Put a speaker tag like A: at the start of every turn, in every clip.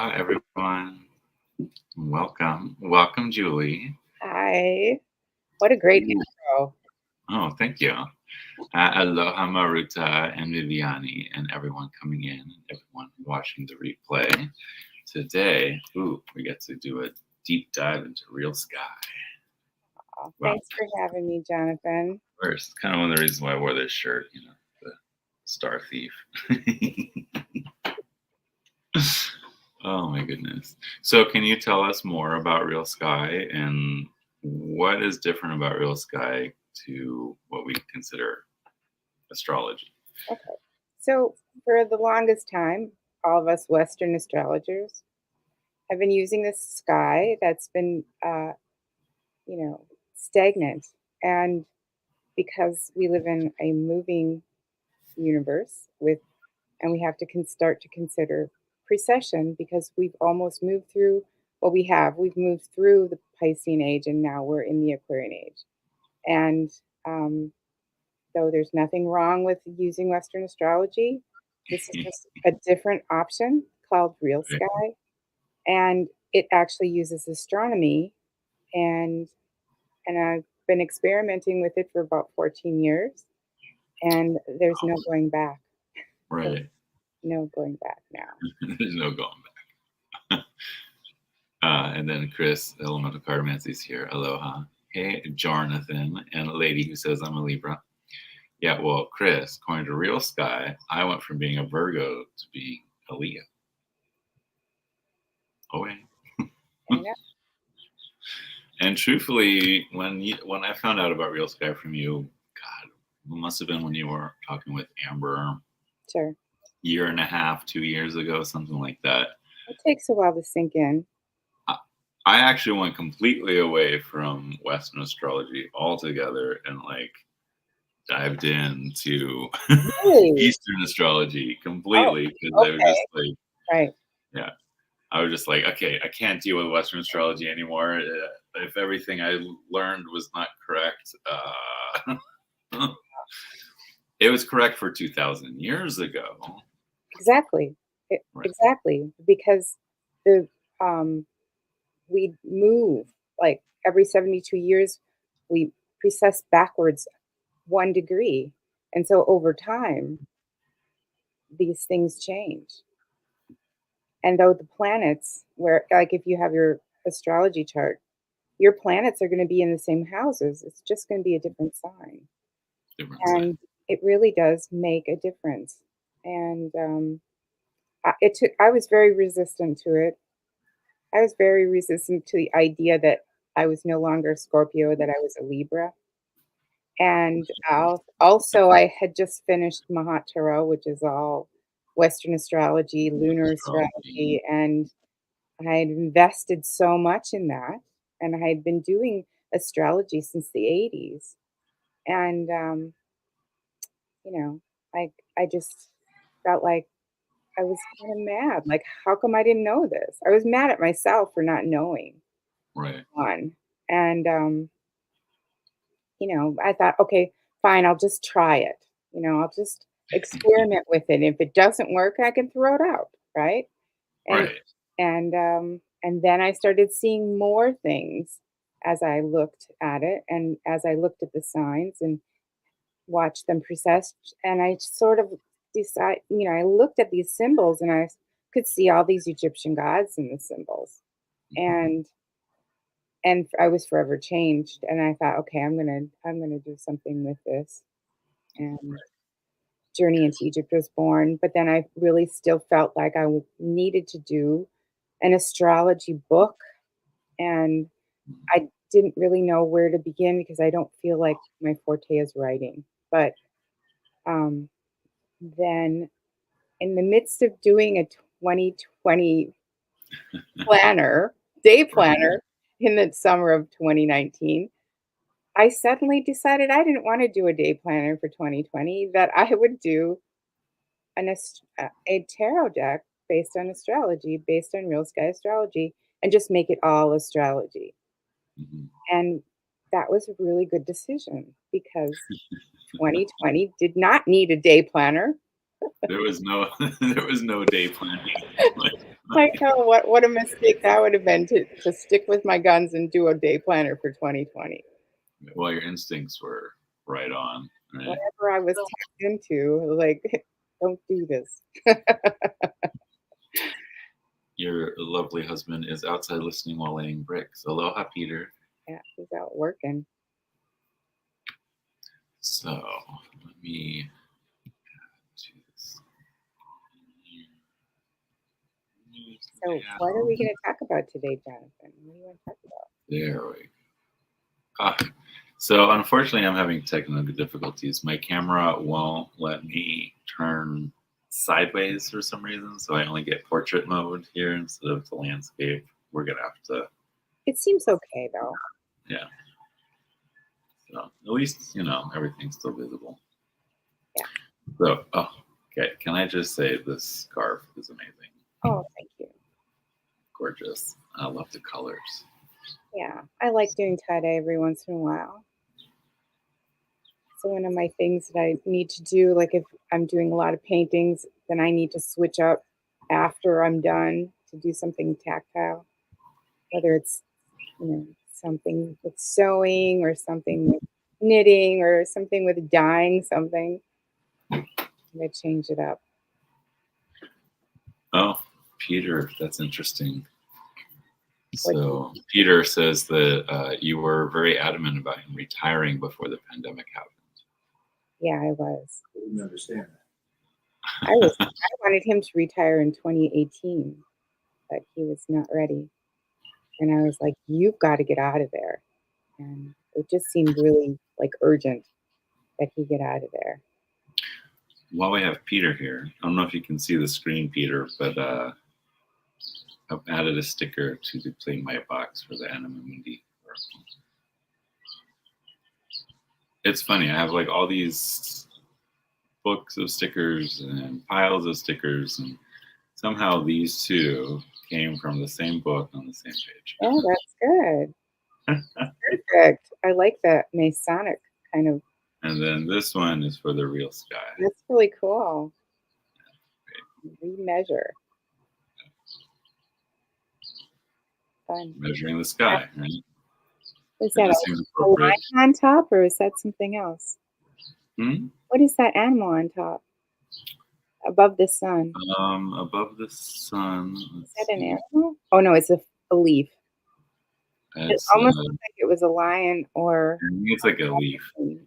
A: Aloha, everyone. Welcome, Julie.
B: Hi. What a great intro.
A: Oh, thank you. Aloha, Maruta and Viviani, and everyone coming in, and everyone watching the replay. Today, we get to do a deep dive into Real Sky.
B: Oh, thanks for having me, Jonathan.
A: First, kind of one of the reasons why I wore this shirt, the Star Thief. Oh my goodness. So can you tell us more about Real Sky and what is different about Real Sky to what we consider astrology?
B: Okay. So, for the longest time, all of us Western astrologers have been using this sky that's been, stagnant. And because we live in a moving universe and we have to start to consider precession because we've almost moved through we've moved through the Piscean age and now we're in the Aquarian age. And though there's nothing wrong with using Western astrology, this is just a different option called Real Sky. And it actually uses astronomy and I've been experimenting with it for about 14 years and there's no going back.
A: Right.
B: No going back now.
A: There's no going back. And then Chris, Elemental Cardmancy, is here. Aloha. Hey, Jonathan, and a lady who says I'm a Libra. Yeah, well, Chris, according to Real Sky, I went from being a Virgo to being a Leo. Oh, wait. And truthfully, when I found out about Real Sky from you, God, it must have been when you were talking with Amber.
B: Sure.
A: Year and a half, 2 years ago, something like that.
B: It takes a while to sink in.
A: I actually went completely away from Western astrology altogether and dived into Eastern astrology completely because I was just like,
B: right.
A: Yeah, I was just like, okay, I can't deal with Western astrology anymore. If everything I learned was not correct, it was correct for 2,000 years ago.
B: Exactly. Exactly. Because we move like every 72 years, we precess backwards 1 degree. And so over time, these things change. And though the planets, if you have your astrology chart, your planets are going to be in the same houses. It's just going to be a different sign. And it really does make a difference. And I was very resistant to it. I was very resistant to the idea that I was no longer a Scorpio, that I was a Libra. And also, I had just finished Mahat Tarot, which is all Western astrology, lunar astrology, and I had invested so much in that. And I had been doing astrology since the 80s. And, I just felt like I was kind of mad. Like, how come I didn't know this? I was mad at myself for not knowing.
A: Right.
B: And, I thought, okay, fine, I'll just try it. I'll just experiment with it. If it doesn't work, I can throw it out, right? And then I started seeing more things as I looked at it and as I looked at the signs and watched them precess. And I sort of I looked at these symbols and I could see all these Egyptian gods in the symbols. And I was forever changed. And I thought, okay, I'm gonna do something with this. And Journey into Egypt was born. But then I really still felt like I needed to do an astrology book, and I didn't really know where to begin because I don't feel like my forte is writing. But then, in the midst of doing a 2020 day planner in the summer of 2019, I suddenly decided I didn't want to do a day planner for 2020, that I would do a tarot deck based on astrology, based on Real Sky Astrology, and just make it all astrology. And that was a really good decision because 2020 did not need a day planner.
A: There was no day planning.
B: Like, oh, what a mistake that would have been to stick with my guns and do a day planner for 2020.
A: Well, your instincts were right on, right?
B: Whatever I was tapped into, like, don't do this.
A: Your lovely husband is outside listening while laying bricks. Aloha, Peter.
B: Yeah, he's out working.
A: So let me do this.
B: So, what are we going to talk about today, Jonathan? What do you want to talk about?
A: There we go. Ah, so unfortunately, I'm having technical difficulties. My camera won't let me turn sideways for some reason, so I only get portrait mode here instead of the landscape. We're gonna have to,
B: It seems okay, though.
A: yeah. So at least everything's still visible.
B: Yeah.
A: So, okay. Can I just say this scarf is amazing,
B: Oh, thank you.
A: gorgeous. I love the colors.
B: Yeah, I like doing tie-dye every once in a while. So one of my things that I need to do, like if I'm doing a lot of paintings, then I need to switch up after I'm done to do something tactile, whether it's, something with sewing or something with knitting or something with dyeing something. I change it up.
A: Oh, Peter, that's interesting.
B: What do
A: So Peter says that you were very adamant about him retiring before the pandemic happened.
B: Yeah, I was.
C: I didn't understand
B: I wanted him to retire in 2018, but he was not ready. And I was like, "You've got to get out of there." And it just seemed really, like, urgent that he get out of there.
A: While we have Peter here, I don't know if you can see the screen, Peter, but I've added a sticker to the Play My Box for the Anima Mundi. It's funny, I have like all these books of stickers and piles of stickers, and somehow these two came from the same book on the same page.
B: Oh, that's good. Perfect. I like that Masonic kind of.
A: And then this one is for the Real Sky.
B: That's really cool. Remeasure. Fun.
A: Measuring the sky, right?
B: Is
A: It
B: that
A: just seems
B: a line
A: appropriate.
B: on top, or is that something else?
A: Hmm?
B: What is that animal on top? Above the sun.
A: Above the sun.
B: Is that an animal? Oh, no, it's a leaf. It
A: It's,
B: almost looks like it was a lion or
A: I think it's like a leaf.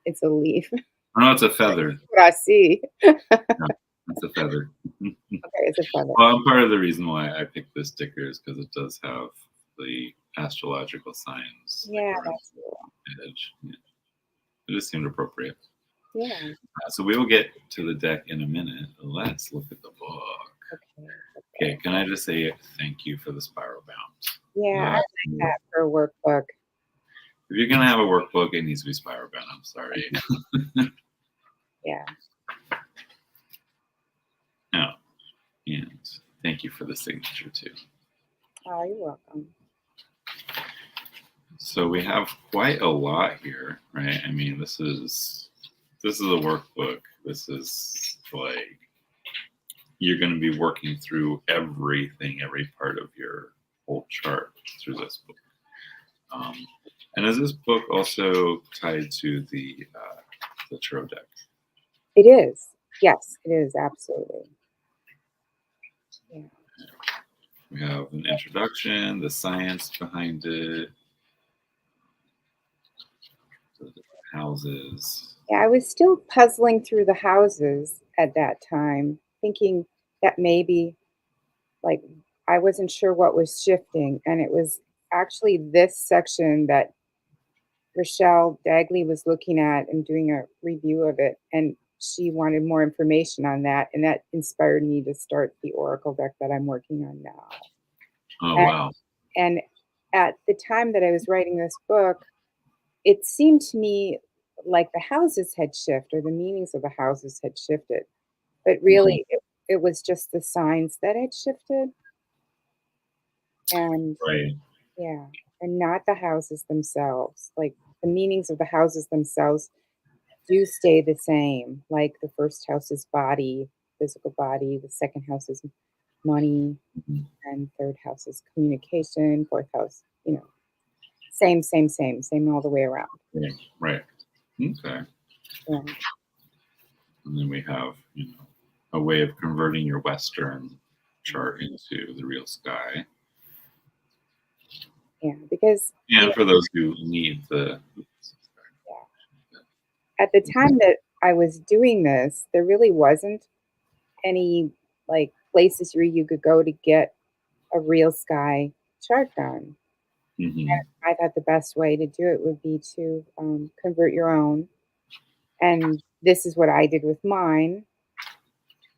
B: it's a leaf.
A: Oh, no, it's a feather.
B: What I see.
A: Yeah, it's a feather.
B: Okay, it's a feather.
A: Well, part of the reason why I picked this sticker is because it does have the astrological signs. like,
B: Yeah,
A: around
B: that's cool.
A: the edge. Yeah. It just seemed appropriate.
B: Yeah.
A: So we will get to the deck in a minute. Let's look at the book. Okay, can I just say thank you for the spiral bound?
B: Yeah, I like that for a workbook.
A: If you're gonna have a workbook, it needs to be spiral bound. I'm sorry.
B: Yeah.
A: No, and thank you for the signature too.
B: Oh, you're welcome.
A: So we have quite a lot here, right? I mean, this is a workbook. This is like you're going to be working through everything, every part of your whole chart through this book. And is this book also tied to the tarot deck?
B: It is. Yes, it is. Absolutely. Yeah.
A: We have an introduction, the science behind it, the different houses.
B: Yeah, I was still puzzling through the houses at that time, thinking that maybe, like, I wasn't sure what was shifting. And it was actually this section that Rochelle Dagley was looking at and doing a review of it. And she wanted more information on that. And that inspired me to start the Oracle deck that I'm working on now.
A: Oh,
B: And,
A: wow.
B: and at the time that I was writing this book, it seemed to me like the houses had shifted or the meanings of the houses had shifted. But really, it was just the signs that had shifted. And
A: Right.
B: yeah, and not the houses themselves. Like the meanings of the houses themselves do stay the same. Like the first house is body, physical body. The second house is money,
A: Mhm.
B: and third house is communication, fourth house, same all the way around.
A: Right. Right. Okay.
B: Yeah.
A: And then we have, a way of converting your Western chart into the real sky.
B: Yeah, because
A: And for those who need the,
B: at the time that I was doing this, there really wasn't any like places where you could go to get a real sky chart done.
A: Mhm.
B: I thought the best way to do it would be to convert your own. And this is what I did with mine,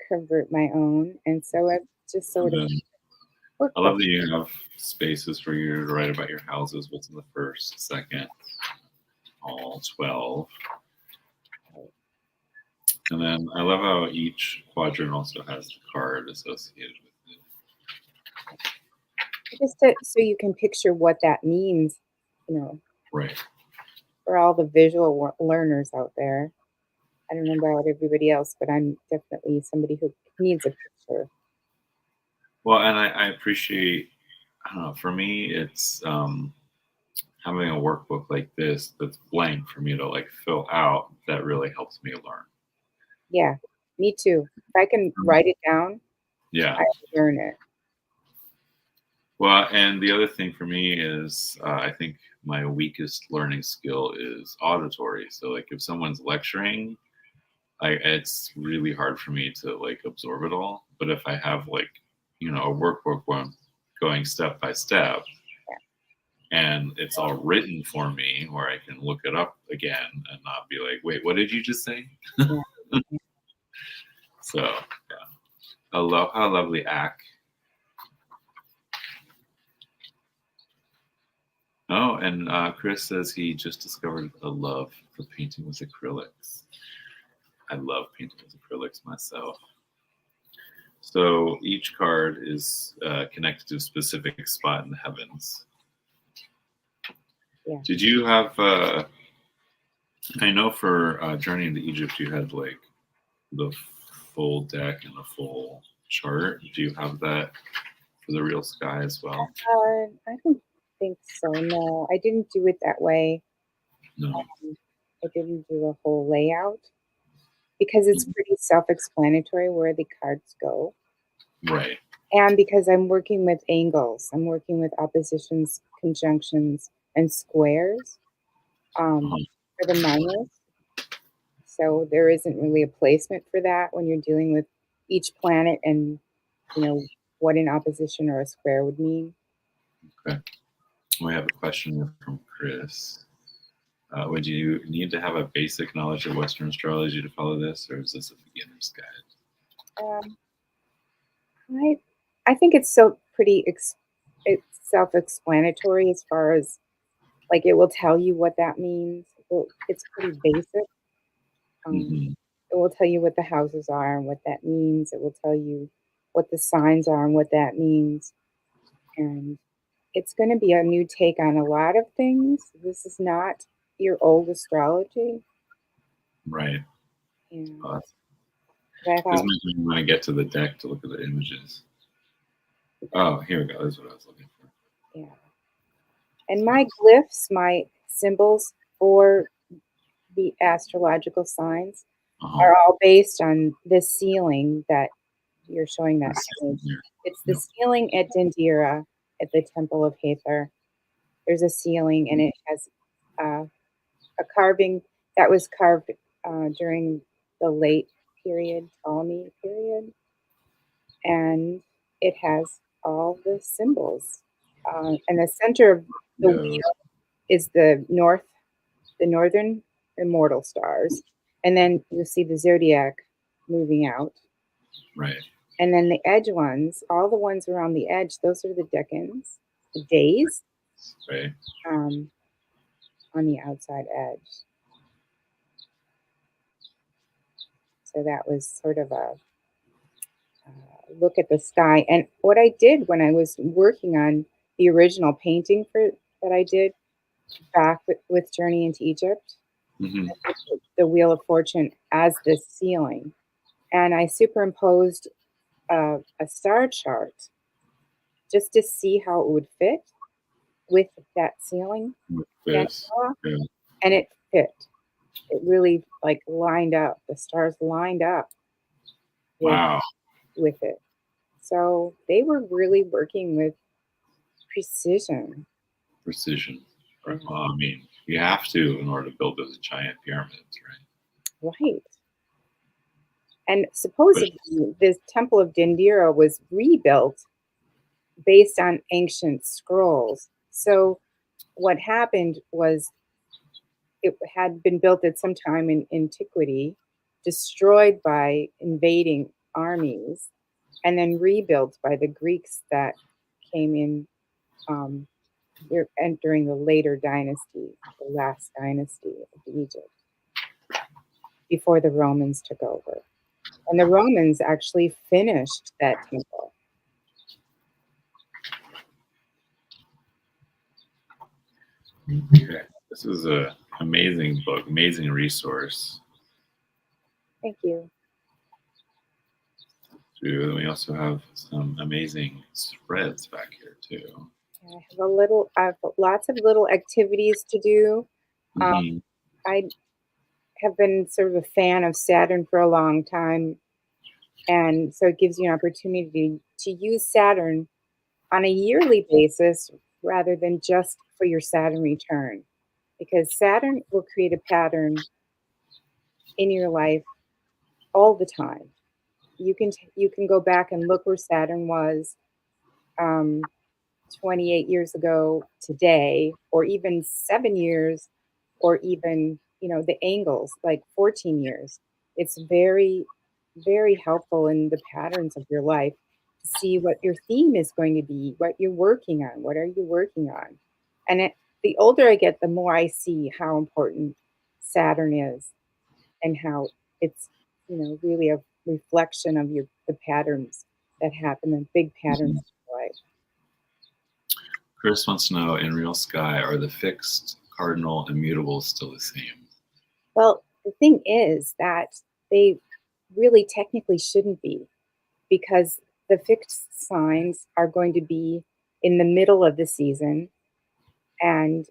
B: convert my own. And so it just
A: And
B: sort of
A: then
B: worked
A: I
B: for
A: love that you have spaces for you to write about your houses. What's in the first, second, all 12. And then I love how each quadrant also has the card associated with
B: just so you can picture what that means, you know,
A: it. Right.
B: for all the visual learners out there. I don't know about everybody else, but I'm definitely somebody who needs a picture.
A: Well, and I appreciate, I don't know, for me, it's having a workbook like this that's blank for me to like fill out that really helps me learn.
B: Yeah, me too. If I can write it down,
A: Yeah.
B: I learn it.
A: Well, and the other thing for me is I think my weakest learning skill is auditory. So, like, if someone's lecturing, it's really hard for me to like absorb it all. But if I have like, a workbook where I'm going step by step and it's all written for me where I can look it up again and not be like, wait, what did you just say?
B: Yeah.
A: So, yeah. Aloha, lovely Ak. Oh, and Chris says he just discovered a love for painting with acrylics. I love painting with acrylics myself. So each card is connected to a specific spot in the heavens.
B: Yeah.
A: Did you have? I know for Journey into Egypt, you had like the full deck and the full chart. Do you have that for the real sky as well?
B: I don't think so. No, I didn't do it that way.
A: No.
B: I didn't do a whole layout because it's
A: Mhm.
B: pretty self-explanatory where the cards go.
A: Right.
B: And because I'm working with angles, I'm working with oppositions, conjunctions, and squares
A: Uh-huh.
B: for the minors. So there isn't really a placement for that when you're dealing with each planet and what an opposition or a square would mean.
A: Okay. We have a question here from Chris. Would you need to have a basic knowledge of Western astrology to follow this, or is this a beginner's guide?
B: Um, I think it's so pretty it's self-explanatory as far as like it will tell you what that means. It's pretty basic. Um,
A: Hmm.
B: it will tell you what the houses are and what that means. It will tell you what the signs are and what that means. And it's going to be a new take on a lot of things. This is not your old astrology.
A: Right.
B: And
A: Uh,
B: I
A: this
B: thought,
A: makes me want to get to the deck to look at the images. Oh, here we go. This is what I was looking for.
B: yeah. And my glyphs, my symbols for the astrological signs
A: Uh-huh.
B: are all based on this ceiling that you're showing that
A: This
B: image.
A: here.
B: It's the
A: Yep.
B: ceiling at Dindira at the Temple of Hathor. There's a ceiling and it has a carving that was carved during the late period, Ptolemy period, and it has all the symbols. And the center of the
A: Goes.
B: wheel is the northern immortal stars, and then you see the zodiac moving out.
A: Right.
B: And then the edge ones, all the ones around the edge, those are the decans, the days
A: Right.
B: um, on the outside edge. So that was sort of a look at the sky. And what I did when I was working on the original painting for that I did back with Journey into Egypt,
A: Hmm.
B: the Wheel of Fortune as the ceiling, and I superimposed a star chart just to see how it would fit with that ceiling
A: With
B: fan
A: this. Yeah.
B: and it fit. It really like lined up. The stars lined up with
A: Wow.
B: with it. So they were really working with precision.
A: Precision. Right.
B: Yeah.
A: Well, I mean, you have to in order to build those giant pyramids, right?
B: Right. And
A: But
B: supposedly this temple of Dendera was rebuilt based on ancient scrolls. So what happened was it had been built at some time in antiquity, destroyed by invading armies, and then rebuilt by the Greeks that came in um, and during the later dynasty, the last dynasty of Egypt, before the Romans took over. And the Romans actually finished that temple.
A: okay. This is an amazing book, amazing resource.
B: Thank you.
A: Too. We also have some amazing spreads back here too.
B: I have lots of little activities to do. Um,
A: Hmm.
B: I have been sort of a fan of Saturn for a long time, and so it gives you an opportunity to use Saturn on a yearly basis rather than just for your Saturn return, because Saturn will create a pattern in your life all the time. You can go back and look where Saturn was um, 28 years ago today, or even 7 years, or even, the angles, like 14 years. It's very, very helpful in the patterns of your life to see what your theme is going to be, what you're working on, what are you working on. And the older I get, the more I see how important Saturn is and how it's, really a reflection of the patterns that happen, the big patterns of your life.
A: Chris wants to know, in Real Sky, are the fixed, cardinal, and mutable still the same?
B: Well, the thing is that they really technically shouldn't be, because the fixed signs are going to be in the middle of the season, and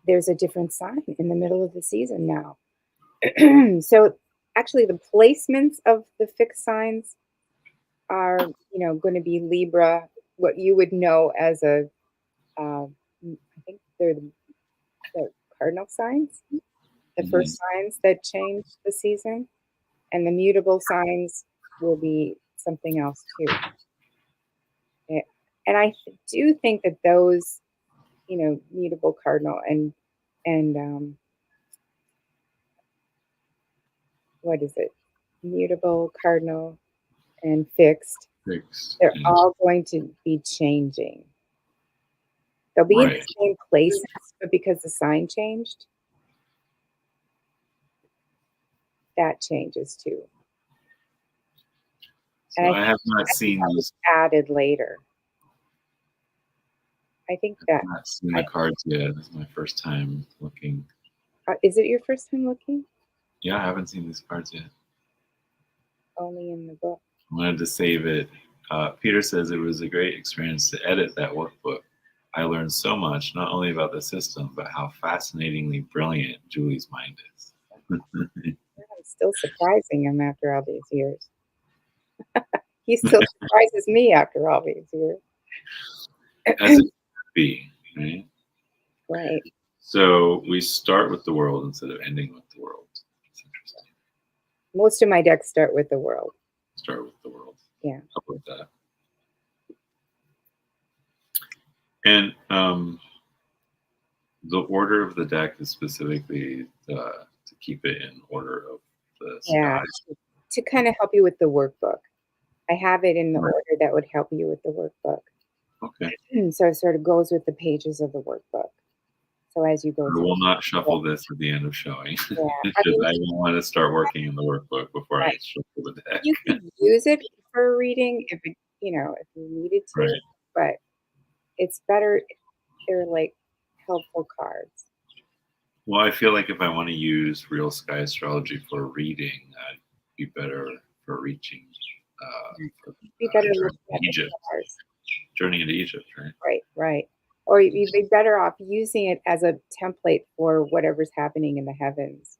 B: there's a different sign in the middle of the season now. So actually the placements of the fixed signs are, going to be Libra, what you would know as I think they're the cardinal signs, the
A: Hmm.
B: first signs that change the season, and the mutable signs will be something else too. Yeah. And do think that those, mutable cardinal and what is it? Mutable cardinal and fixed.
A: Fixed.
B: They're
A: And,
B: all going to be changing. They'll be in
A: right.
B: the same places, but because the sign changed, that changes too. And
A: So I have not
B: I think
A: seen
B: that was
A: these.
B: added later. I think that
A: Not seen
B: I
A: the cards yet. This is my first time looking.
B: is it your first time looking?
A: Yeah, I haven't seen these cards yet.
B: Only in the book.
A: I wanted to save it. Peter says it was a great experience to edit that workbook. I learned so much, not only about the system, but how fascinatingly brilliant Julie's mind is.
B: I'm still surprising him after all these years. He still surprises me after all these years.
A: As it should be, right?
B: Right.
A: So we start with the world instead of ending with the world. It's interesting.
B: Most of my decks start with the world.
A: Start with the world.
B: Yeah.
A: How about that? And the order of the deck is specifically to keep it in order of the
B: Yeah.
A: skies.
B: To kind of help you with the workbook. I have it in the
A: Right.
B: order that would help you with the workbook.
A: Okay.
B: So it sort of goes with the pages of the workbook. So as you go
A: I
B: through,
A: will not shuffle this at the end of showing
B: yeah, I
A: because
B: mean,
A: I don't want to start working in the workbook before I
B: right.
A: shuffle the deck.
B: You could use it for a reading if you needed to,
A: Right.
B: but it's better. They're like helpful cards.
A: Well, I feel like if I want to use Real Sky Astrology for reading, I'd be better for reaching.
B: Be better
A: journey
B: looking at
A: to
B: the
A: Egypt,
B: stars.
A: journey into Egypt, right?
B: Right, right. Or you'd be better off using it as a template for whatever's happening in the heavens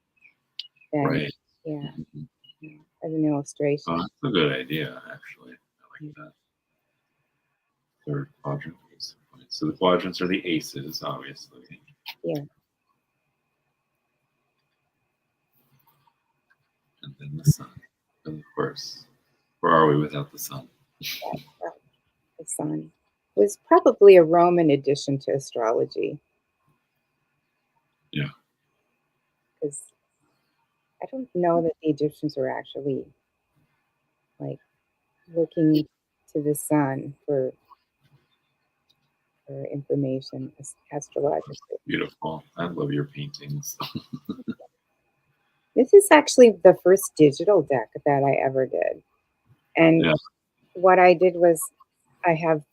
B: than,
A: Right.
B: yeah,
A: Mhm.
B: yeah, as an illustration.
A: Oh, that's a good idea, actually. I
B: Mm,
A: like that. Third quadrant. So the quadrants are the aces, obviously,
B: yeah,
A: and then the sun. And of course, where are we without the sun?
B: right. The sun was probably a Roman addition to astrology
A: Yeah.
B: because I don't know that the Egyptians were actually like looking to the sun for information astrologically.
A: Beautiful. I love your paintings.
B: This is actually the first digital deck that I ever did. And
A: Yeah.
B: what I did was I have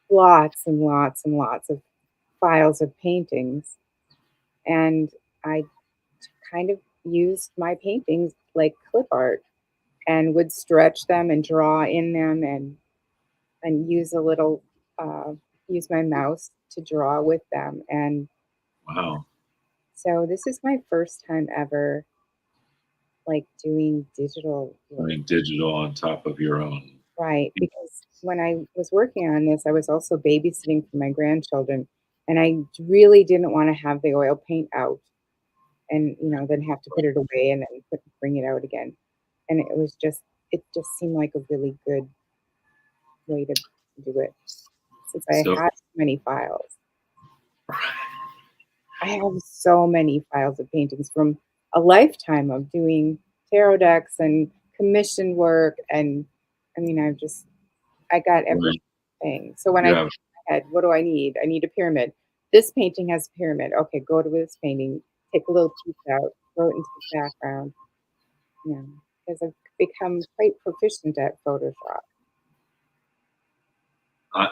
B: lots and lots and lots of files of paintings, and I kind of used my paintings like clip art and would stretch them and draw in them and use a little use my mouse to draw with them. And
A: Wow.
B: so this is my first time ever like doing digital work.
A: Doing digital on top of your own.
B: Right, because when I was working on this, I was also babysitting for my grandchildren, and I really didn't wanna have the oil paint out and, then have to put it away and then bring it out again, and it just seemed like a really good way to do it since I
A: So,
B: had so many files. I have so many files of paintings from a lifetime of doing tarot decks and commission work, and, I mean, I got
A: right,
B: everything. So when
A: you
B: I
A: have
B: had, what do I need? I need a pyramid. This painting has a pyramid. Okay, go to this painting, take a little piece out, throw it into the background. Yeah, because I've become quite proficient at Photoshop.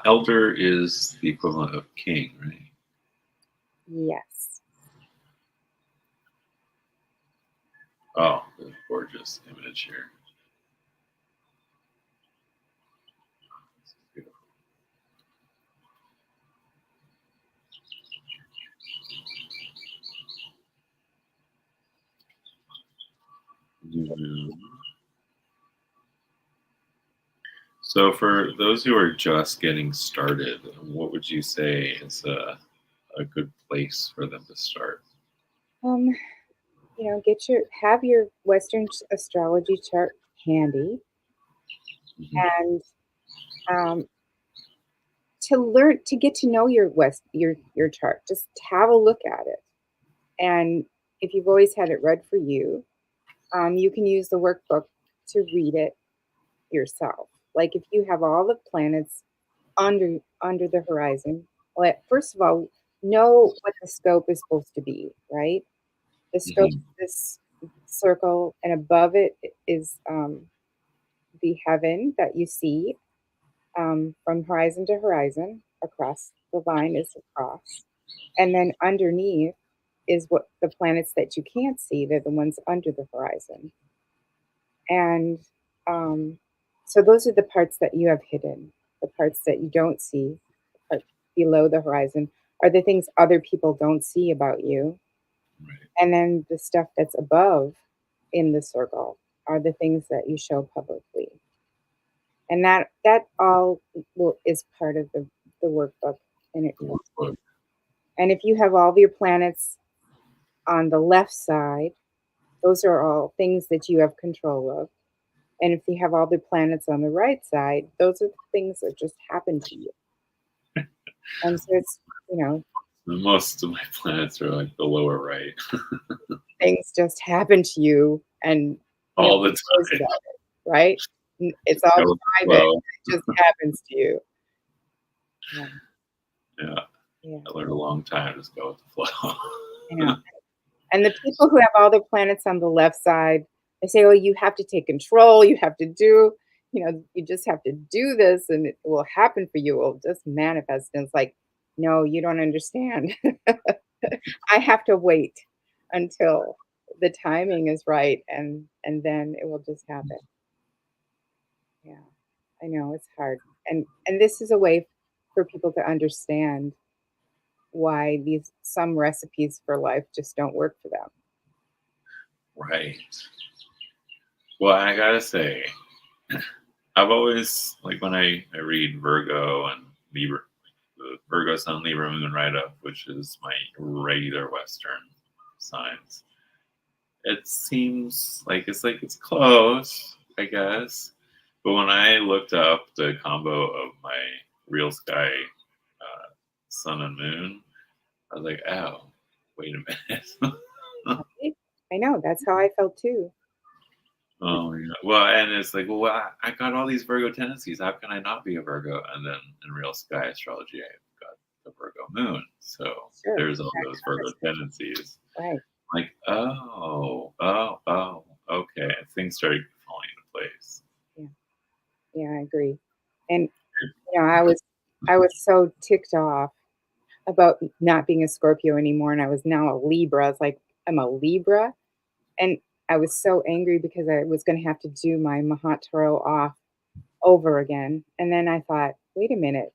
A: elder is the equivalent of king, right?
B: Yes.
A: Oh, the gorgeous image here. Beautiful. Mhm. So, for those who are just getting started, what would you say is a good place for them to start?
B: Um, have your Western astrology chart handy
A: Mhm.
B: and um, to get to know your chart. Just have a look at it. And if you've always had it read for you, you can use the workbook to read it yourself. Like if you have all the planets under the horizon, well, first of all, know what the scope is supposed to be, right? The scope
A: Mhm.
B: is this circle, and above it is the heaven that you see from horizon to horizon. Across the line is a cross, and then underneath is what the planets that you can't see. They're the ones under the horizon. And um, so those are the parts that you have hidden. The parts that you don't see, the part below the horizon, are the things other people don't see about you.
A: Right.
B: And then the stuff that's above in the circle are the things that you show publicly. And that all is part of the workbook. And it tells you.
A: Workbook.
B: And if you have all of your planets on the left side, those are all things that you have control of. And if you have all the planets on the right side, those are the things that just happen to you. And so it's, you know,
A: Most of my planets are like the lower right
B: things just happen to you and no
A: all
B: one
A: the
B: knows
A: time.
B: about it, right? It's
A: Just
B: all
A: go with the
B: private.
A: flow.
B: It just happens to you. Yeah,
A: Yeah,
B: yeah,
A: I learned a long time to just go with the flow.
B: I know. And the people who have all their planets on the left side, they say, "Oh, you have to take control. You have to do, you just have to do this, and it will happen for you. It will just manifest." And it's like, no, you don't understand. I have to wait until the timing is right, and then it will just happen. I know it's hard. And this is a way for people to understand why these some recipes for life just don't work for them.
A: Right. Well, I gotta say, I've always like when I read Virgo and Libra, the Virgo Sun, Libra Moon right up, which is my regular Western signs. It seems like it's close, I guess. But when I looked up the combo of my Real Sky Sun and Moon, I was like, oh, wait a minute.
B: Right? I know, that's how I felt too.
A: Oh my God. Well, and it's like, well, I got all these Virgo tendencies. How can I not be a Virgo? And then in Real Sky Astrology, I've got the Virgo Moon. So
B: Sure.
A: there's all
B: That
A: those Virgo
B: covers it.
A: tendencies.
B: Right.
A: Like, okay. Things started falling into place.
B: Yeah. Yeah, I agree. And I was so ticked off about not being a Scorpio anymore, and I was now a Libra. I was like, I'm a Libra, and I was so angry because I was going to have to do my Mahataro off over again. And then I thought, wait a minute,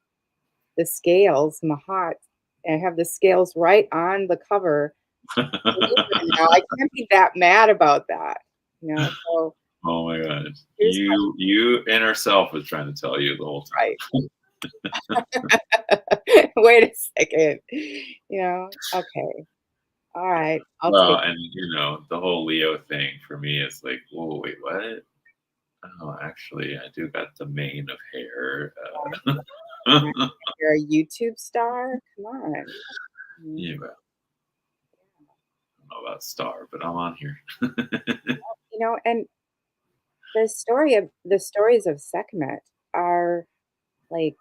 B: the scales, Mahat, I have the scales right on the cover. Libra now, I can't be that mad about that. So
A: Oh my God.
B: here's
A: You inner self was trying to tell you the whole
B: my
A: time.
B: right. Wait a second. Okay. All right. I'll
A: Well,
B: take
A: and the whole Leo thing for me is like, whoa, wait, what? Oh, actually, I do got the mane of hair.
B: that. You're a YouTube star? Come on. Mm,
A: Yeah, well, I don't know about star, but I'm on here.
B: And the stories of Sekhmet are like,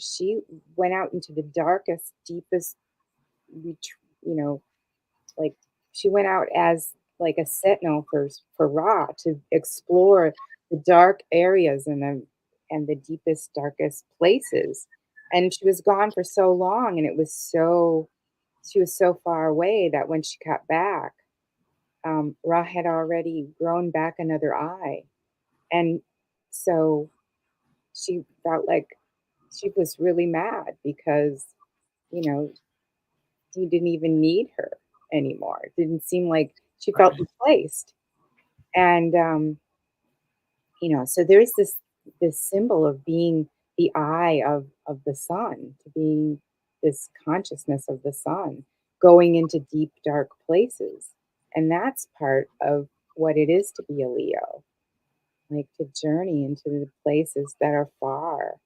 B: she went out into the darkest, deepest, you know, like she went out as like a sentinel for Ra to explore the dark areas and the deepest, darkest places. And she was gone for so long, and she was so far away that when she got back, Ra had already grown back another eye. And so she felt like she was really mad because, you know, he didn't even need her anymore. It didn't seem like she felt
A: Right.
B: replaced. And so there's this symbol of being the eye of the sun, to being this consciousness of the sun, going into deep, dark places. And that's part of what it is to be a Leo, like to journey into the places that are far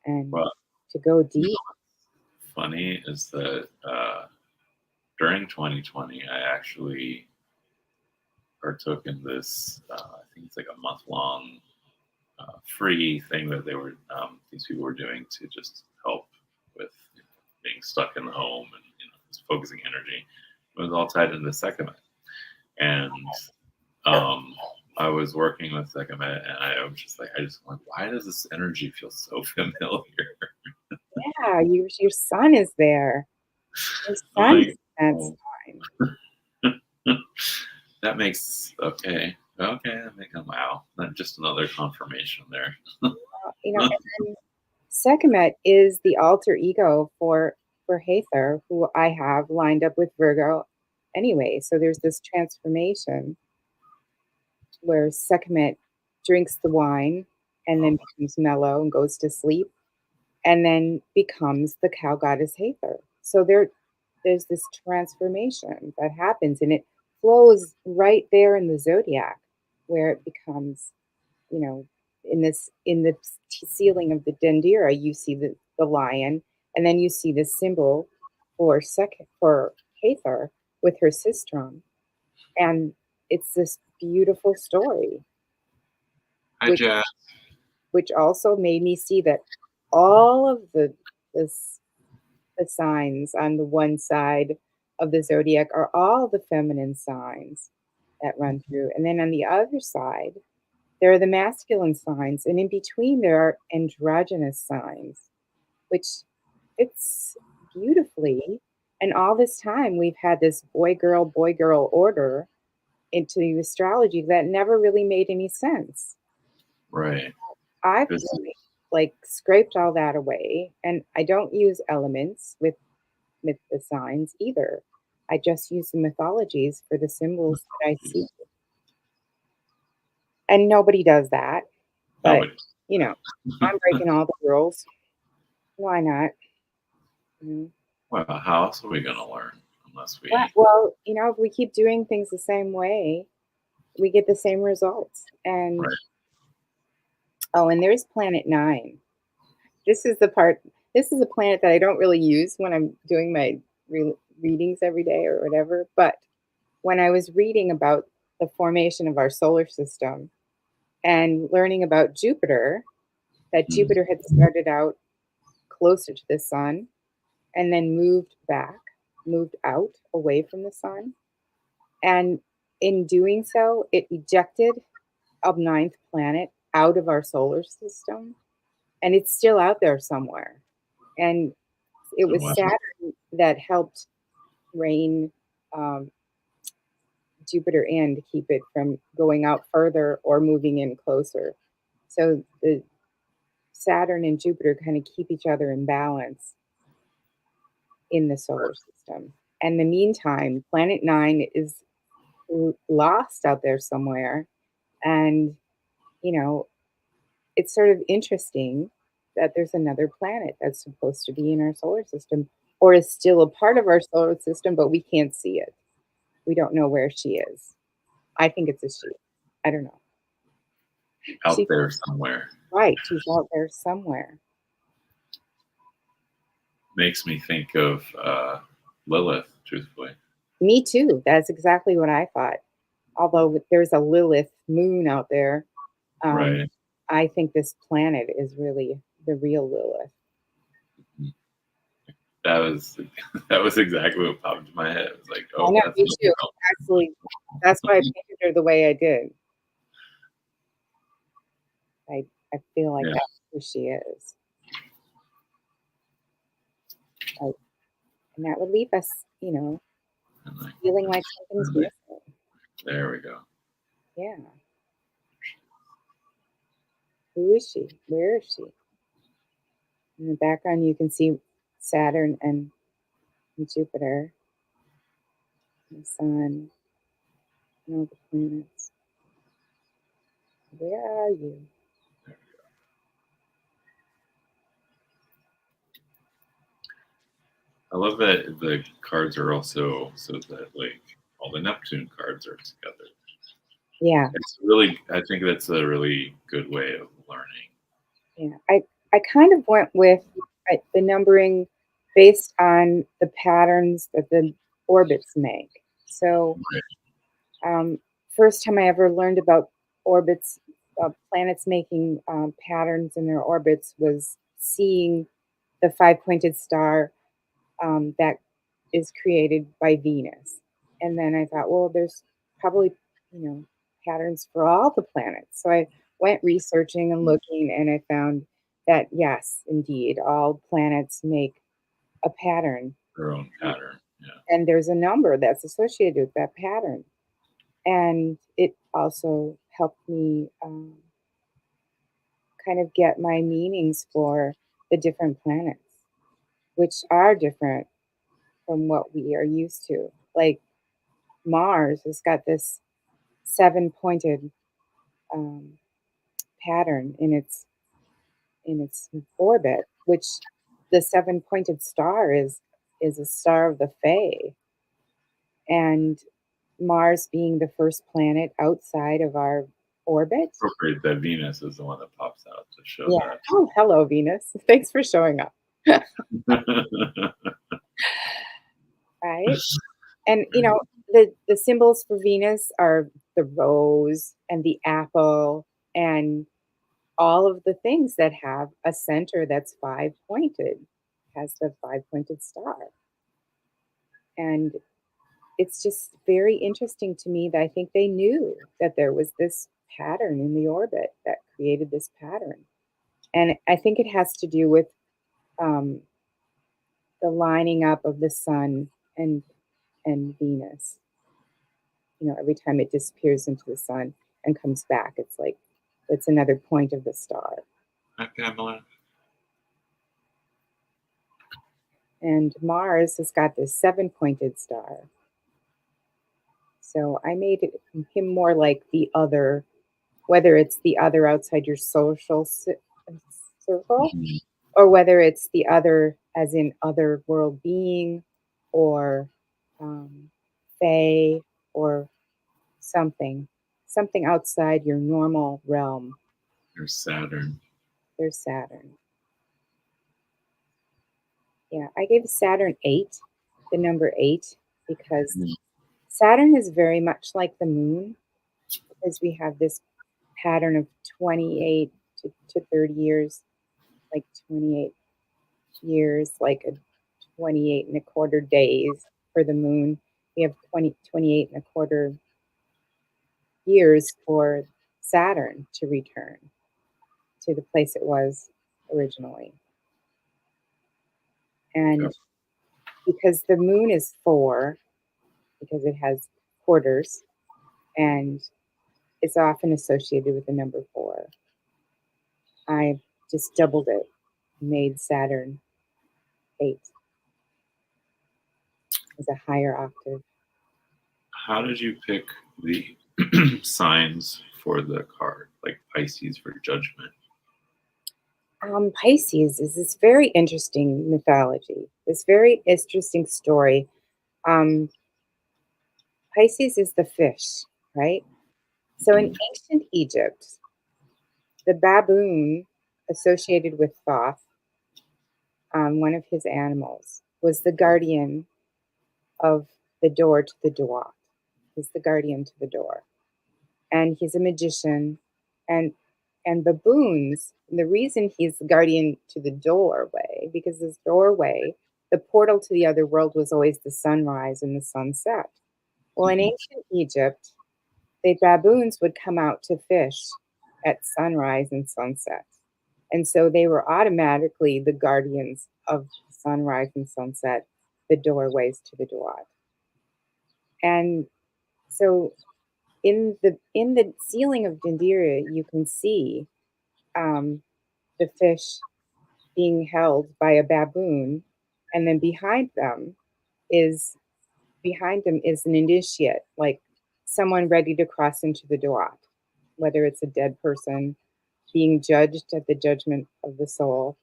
B: and
A: Well,
B: to go
A: you
B: deep.
A: know what's funny is that during 2020, I actually partook in this. I think it's like a month long free thing that these people were doing to just help with being stuck in the home and just focusing energy. It was all tied into Sekhmet, and um, I was working with Sekhmet, and I was just like, why does this energy feel so familiar?
B: Yeah, your son is there. Your
A: I'm
B: son
A: like,
B: is in that
A: oh,
B: sign.
A: that makes okay. That makes wow, not just another confirmation there.
B: And then Sekhmet is the alter ego for Hathor, who I have lined up with Virgo anyway. So there's this transformation where Sekhmet drinks the wine and then becomes mellow and goes to sleep and then becomes the cow goddess Hathor. So there's this transformation that happens, and it flows right there in the zodiac where it becomes, you know, in the ceiling of the Dendera, you see the lion, and then you see the symbol for Hathor with her sistrum, and it's this beautiful story,
A: Hi,
B: which
A: Jack.
B: which also made me see that all of this the signs on the one side of the zodiac are all the feminine signs that run through, and then on the other side there are the masculine signs, and in between there are androgynous signs, which fits beautifully. And all this time we've had this boy girl order into astrology that never really made any sense.
A: Right.
B: I've
A: This is,
B: really, like, scraped all that away, and I don't use elements with the signs either. I just use the mythologies for the symbols that I see, and nobody does that, but,
A: nobody.
B: you know, I'm breaking all the rules. Why not? Mhm.
A: Well, how else are we going to learn unless
B: Well
A: we,
B: well, if we keep doing things the same way, we get the same results, and
A: right?
B: oh, and there's planet 9. This is the part this is a planet that I don't really use when I'm doing my readings every day or whatever, but when I was reading about the formation of our solar system and learning about Jupiter, that
A: Mm,
B: Jupiter had started out closer to the sun and then moved out away from the sun. And in doing so, it ejected a ninth planet out of our solar system, and it's still out there somewhere. And it
A: oh,
B: was
A: wow.
B: Saturn that helped rein um, Jupiter in to keep it from going out further or moving in closer. So the Saturn and Jupiter kind of keep each other in balance in the solar system. And in the meantime, Planet 9 is lost out there somewhere. And, you know, it's sort of interesting that there's another planet that's supposed to be in our solar system or is still a part of our solar system, but we can't see it. We don't know where she is. I think it's a she. I don't know.
A: Out
B: She
A: there somewhere.
B: right, she's out there somewhere.
A: Makes me think of Lilith, truthfully.
B: Me too. That's exactly what I thought. Although there's a Lilith moon out there, um,
A: Right.
B: I think this planet is really the real Lilith.
A: That was that was exactly what popped into my head. It was like,
B: I
A: oh,
B: know,
A: that's
B: me
A: not
B: too.
A: real.
B: Actually, that's why I painted her the way I did. I feel like
A: Yeah.
B: that's who she is. Like, and that would leave us,
A: And like,
B: feeling like something's missing.
A: there we go.
B: Yeah. Who is she? Where is she? In the background, you can see Saturn and Jupiter, the Sun, and all the planets. Where are you?
A: I love that the cards are also so that like all the Neptune cards are together.
B: Yeah,
A: It's really, I think that's a really good way of learning.
B: yeah. I kind of went with the numbering based on the patterns that the orbits make. So, um, first time I ever learned about orbits, planets making patterns in their orbits was seeing the five-pointed star that is created by Venus. And then I thought, well, there's probably, you know, patterns for all the planets. So I went researching and looking, and I found that yes, indeed, all planets make a pattern.
A: Their own pattern. Yeah.
B: And there's a number that's associated with that pattern. And it also helped me kind of get my meanings for the different planets, which are different from what we are used to. Like Mars has got this seven pointed um, pattern in its orbit, which the seven pointed star is a star of the Fae, and Mars being the first planet outside of our orbit.
A: Appropriate that Venus is the one that pops out to show
B: Yeah.
A: that.
B: Oh, hello, Venus. Thanks for showing up. Right. And the symbols for Venus are the rose and the apple and all of the things that have a center that's five pointed, has the five pointed star. And it's just very interesting to me that I think they knew that there was this pattern in the orbit that created this pattern. And I think it has to do with um, the lining up of the sun and Venus. Every time it disappears into the sun and comes back, it's like it's another point of the star.
A: Hi, Pamela.
B: And Mars has got this 7-pointed star. So I made him more like the other, whether it's the other outside your social circle,
A: Mhm.
B: or whether it's the other as in other world being, or fae, or something outside your normal realm.
A: There's Saturn.
B: There's Saturn. Yeah, I gave Saturn 8, the number 8, because
A: Mhm.
B: Saturn is very much like the moon, because we have this pattern of 28 to 30 years, like 28 years, like a 28 and a quarter days for the moon. We have 28 and a quarter years for Saturn to return to the place it was originally.
A: Yep.
B: And because the moon is 4, because it has quarters, and it's often associated with the number 4, I just doubled it, made Saturn 8 as a higher octave.
A: How did you pick the signs for the card, like Pisces for judgment?
B: Pisces is this very interesting mythology, this very interesting story. Um, Pisces is the fish, right? So in
A: Mhm.
B: ancient Egypt, the baboon associated with Thoth, one of his animals, was the guardian of the door to the Duat. He's the guardian to the door, and he's a magician. And baboons. The reason he's the guardian to the doorway, because this doorway, the portal to the other world, was always the sunrise and the sunset. Well, in
A: Mhm.
B: ancient Egypt, the baboons would come out to fish at sunrise and sunset. And so they were automatically the guardians of sunrise and sunset, the doorways to the Duat. And so in the ceiling of Dendera, you can see um, the fish being held by a baboon, and then is behind them is an initiate, like someone ready to cross into the Duat, whether it's a dead person being judged at the judgment of the soul,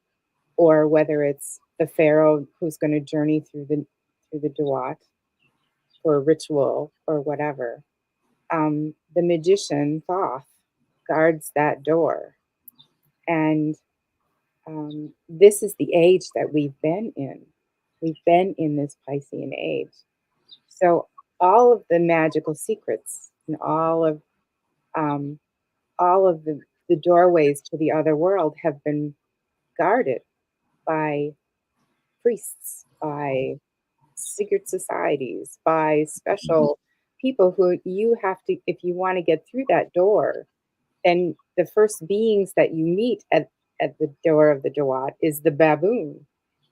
B: or whether it's the pharaoh who's going to journey through the Duat for a ritual or whatever. The magician Thoth guards that door, and this is the age that we've been in. We've been in this Piscean age. So all of the magical secrets and um, all of the doorways to the other world have been guarded by priests, by secret societies, by
A: Mhm.
B: special people who you have to, if you want to get through that door, then the first beings that you meet at the door of the Jawat is the baboon.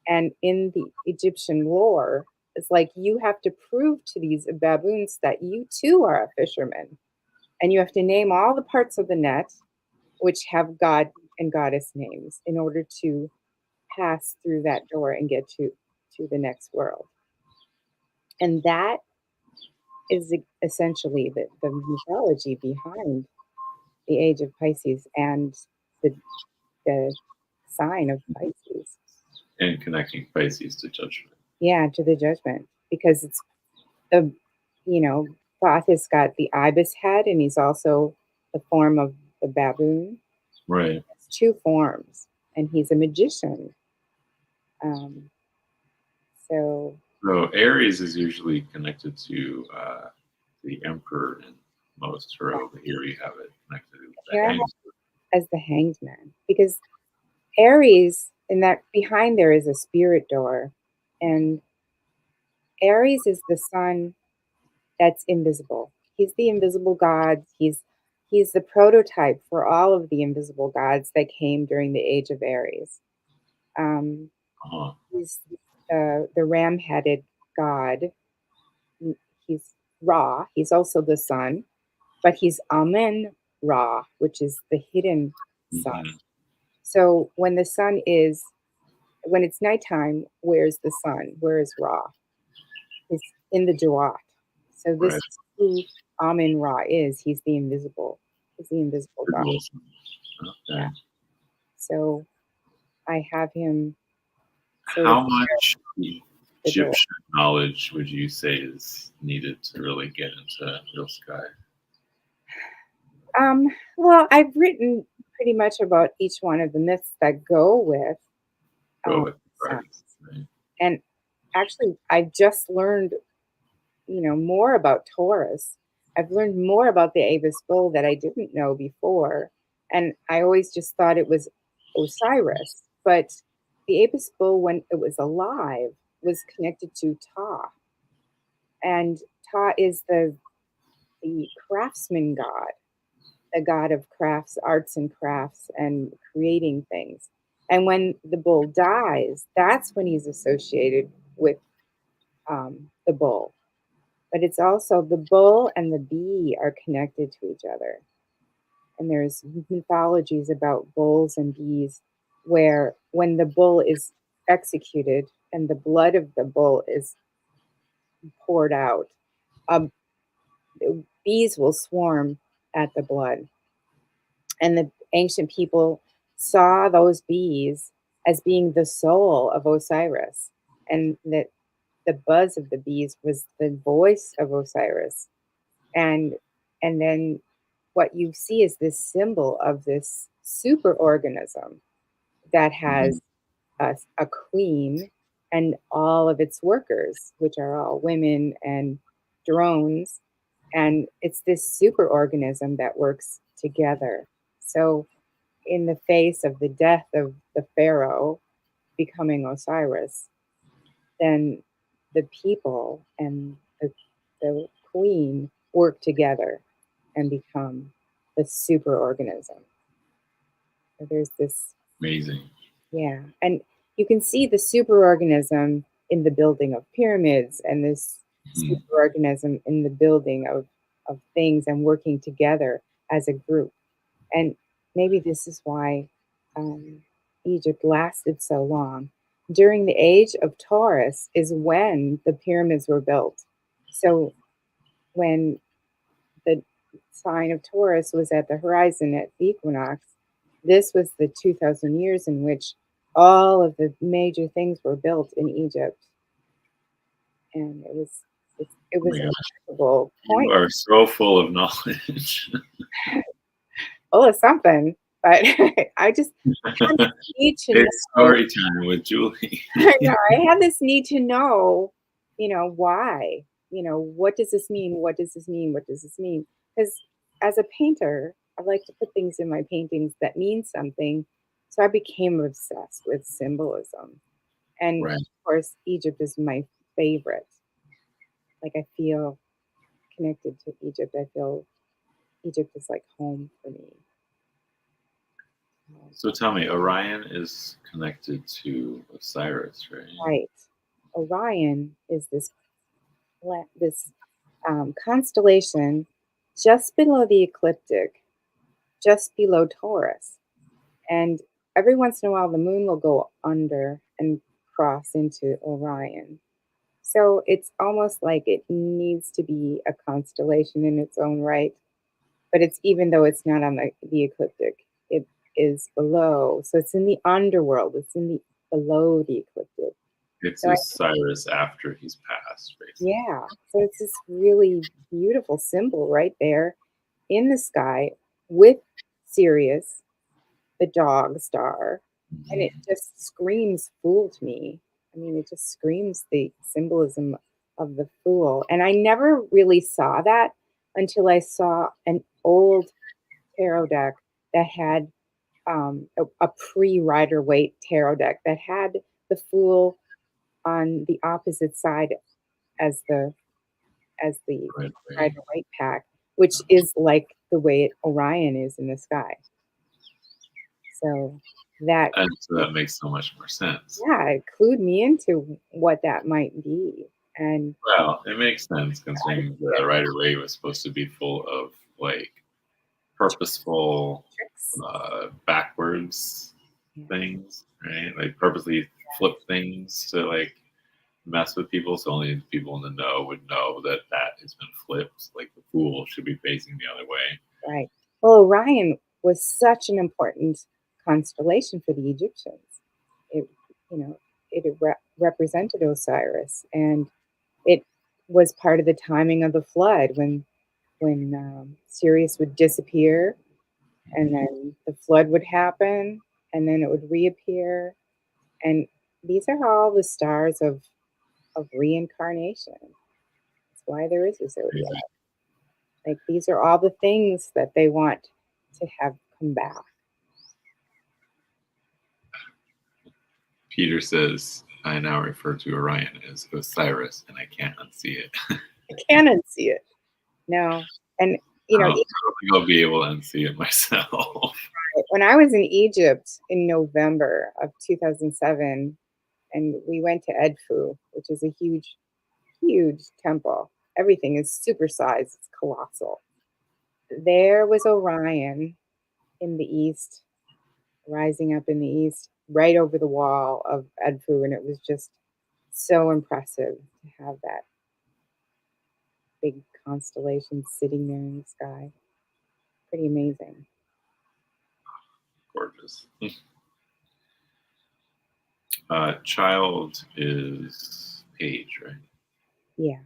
B: And in the Egyptian lore, it's like you have to prove to these baboons that you too are a fisherman. And you have to name all the parts of the net which have God and goddess names in order to pass through that door and get to the next world. And that is essentially the mythology behind the age of Pisces and the the sign of Pisces.
A: And connecting Pisces to judgment.
B: Yeah, to the judgment, because it's the Thoth has got the ibis head, and he's also the form of the baboon.
A: Right.
B: It's two forms, and he's a magician. Um, so
A: So Aries is usually connected to the Emperor in most tarot, but here we have it connected to the
B: here I
A: Hanged.
B: have as the hanged man, because Aries, and that behind there is a spirit door, and Aries is the sun that's invisible. He's the invisible god. He's the prototype for all of the invisible gods that came during the age of Aries. Um,
A: Uh-huh.
B: he's the ram-headed god. He's Ra. He's also the sun, but he's Amen Ra, which is the hidden sun.
A: Mhm.
B: So when when it's nighttime, where's the sun? Where is Ra? It's in the Duat. So this
A: Right.
B: is who Amun Ra is. He's the invisible. He's the invisible God.
A: Okay.
B: So I have him sort of
A: How much
B: the door.
A: Egyptian knowledge would you say is needed to really get into Real Sky?
B: Well, I've written pretty much about each one of the myths that go with
A: Go with
B: science.
A: right?
B: And actually, I've just learned, more about Taurus. I've learned more about the Avis bull that I didn't know before. And I always just thought it was Osiris. But the Avis bull, when it was alive, was connected to Ta. And Ta is the craftsman god, the god of crafts, arts and crafts, and creating things. And when the bull dies, that's when he's associated with the bull. But it's also the bull and the bee are connected to each other. And there's mythologies about bulls and bees where when the bull is executed and the blood of the bull is poured out, um, bees will swarm at the blood. And the ancient people saw those bees as being the soul of Osiris, and that the buzz of the bees was the voice of Osiris. And then what you see is this symbol of this superorganism that
A: Mhm.
B: has a queen and all of its workers, which are all women and drones. And it's this superorganism that works together. So, in the face of the death of the pharaoh becoming Osiris, then the people and the queen work together and become the superorganism. So there's this,
A: Amazing.
B: yeah. And you can see the superorganism in the building of pyramids and this
A: Mhm.
B: superorganism in the building of things and working together as a group. And maybe this is why Egypt lasted so long. During the age of Taurus is when the pyramids were built. So when the sign of Taurus was at the horizon at the equinox, this was the 2,000 years in which all of the major things were built in Egypt. And it
A: Oh
B: was
A: my
B: a
A: gosh,
B: remarkable
A: you
B: point.
A: are so full of knowledge.
B: Oh, it's something, but I had this need to
A: It's
B: know.
A: story time with Julie.
B: I know, I had this need to know, why. What does this mean? What does this mean? What does this mean? Because as a painter, I like to put things in my paintings that mean something. So I became obsessed with symbolism. And
A: Right.
B: of course, Egypt is my favorite. Like I feel connected to Egypt. I feel Egypt is like home for me.
A: So tell me, Orion is connected to Osiris, right?
B: Right. Orion is this constellation just below the ecliptic, just below Taurus. And every once in a while, the moon will go under and cross into Orion. So it's almost like it needs to be a constellation in its own right. But it's even though it's not on the ecliptic, it is below. So it's in the underworld. It's in the below the ecliptic.
A: It's
B: So
A: Osiris after he's passed, basically.
B: yeah. So it's this really beautiful symbol right there in the sky with Sirius, the dog star. And it
A: Mhm.
B: just screams fool to me. I mean, it just screams the symbolism of the fool. And I never really saw that until I saw an old tarot deck that had a pre Rider Waite tarot deck that had the fool on the opposite side as the
A: Right away.
B: Rider Waite pack, which is like the way Orion is in the sky. So that,
A: And so that makes so much more sense.
B: yeah, it clued me into what that might be. And
A: Well, it makes sense considering the Rider Waite was supposed to be full of like purposeful
B: tricks.
A: backwards. things, right? Like purposely flip things to like mess with people, so only the people in the know would know that that has been flipped. Like the fool should be facing the other way.
B: Right. Well, Orion was such an important constellation for the Egyptians. It, you know, represented Osiris, and it was part of the timing of the flood when Sirius would disappear, and then the flood would happen, and then it would reappear, and these are all the stars of reincarnation. That's why there is a zodiac. Like these are all the things that they want to have come back.
A: Peter says, I now refer to Orion as Osiris, and I can't unsee it.
B: I can't unsee it. No. And
A: I don't think I'll be able to unsee it myself.
B: when I was in Egypt in November of 2007, and we went to Edfu, which is a huge, huge temple. Everything is supersized, it's colossal. There was Orion in the east, rising up in the east, right over the wall of Edfu, and it was just so impressive to have that big constellation sitting there in the sky. Pretty amazing.
A: Gorgeous. Child is Page, right?
B: Yeah.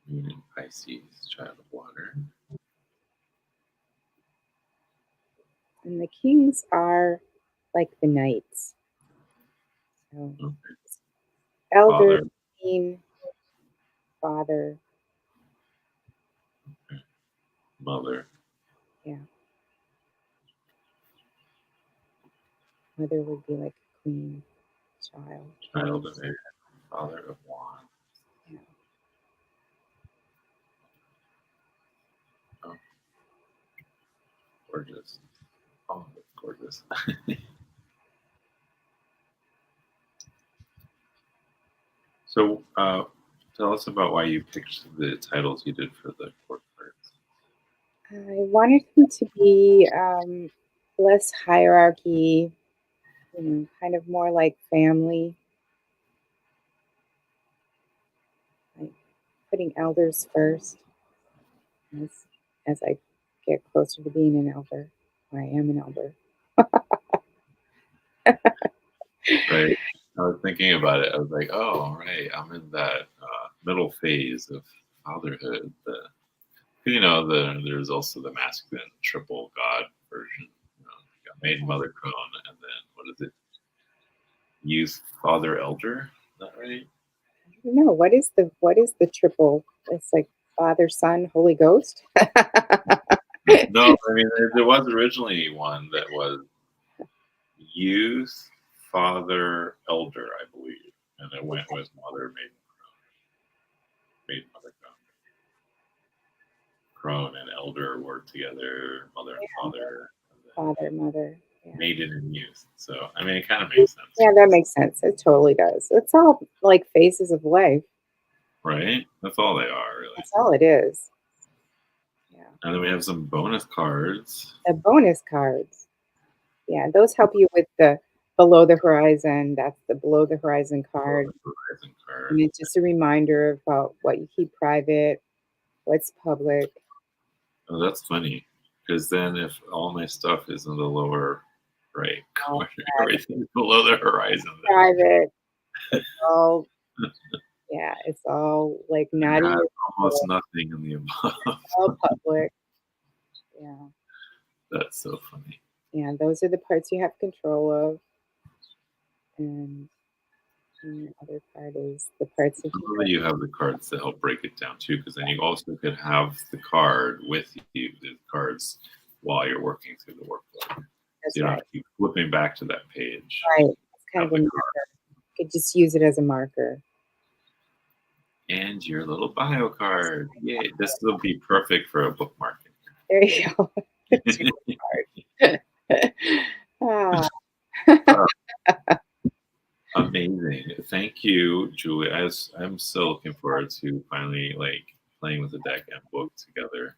A: Moon in Pisces, child of water.
B: And the kings are like the knights. So
A: Okay.
B: elder,
A: Father.
B: queen, father.
A: Okay. Mother.
B: Yeah. Mother would be like a queen, child.
A: Child of air. Father of wands.
B: Yeah.
A: Oh, gorgeous. Oh, that's gorgeous. So, tell us about why you picked the titles you did for the court cards.
B: I wanted them to be less hierarchy, kind of more like family, like putting elders first as, as I get closer to being an elder. I am an elder.
A: Right. I was thinking about it. I was like, oh, right. I'm in that middle phase of fatherhood. There's also the masculine triple god version. You got maiden, mother, crone, and then what is it? Youth, father, elder. Is that right?
B: I don't know what is the triple? It's like Father, Son, Holy Ghost.
A: No, I mean there was originally one that was youth, father, elder, I believe, and it went with mother, maiden, mother, crone, and elder work together, mother and father, and then
B: Father, Mother. Yeah.
A: maiden and youth. So I mean, it kind of makes sense,
B: Yeah, that makes sense. It totally does. It's all like phases of life.
A: right? That's all they are, really.
B: That's all it is. Yeah.
A: And then we have some bonus cards.
B: The bonus cards. Yeah, those help you with the below the horizon. That's the below the horizon card.
A: Horizon card.
B: And it's just a reminder about what you keep private, what's public.
A: Oh, that's funny. Because then if all my stuff is in the lower right corner, everything's below the horizon.
B: Private. It's all yeah, it's all like not even
A: almost nothing in the above.
B: all public. Yeah.
A: That's so funny.
B: Yeah, those are the parts you have control of. And the other part is the parts of
A: I love that you have the cards to help break it down too, because then you also could have the card with you, the cards, while you're working through the workbook.
B: That's
A: So you don't
B: right.
A: have to keep flipping back to that page.
B: Right. It's kind
A: Have
B: of a
A: the
B: marker. You could just use it as a marker.
A: And your little bio card. Yay. This will be perfect for a bookmarking.
B: There you go. It's your card.
A: Amazing. Thank you, Julie. I'm so looking forward to finally playing with the deck and book together.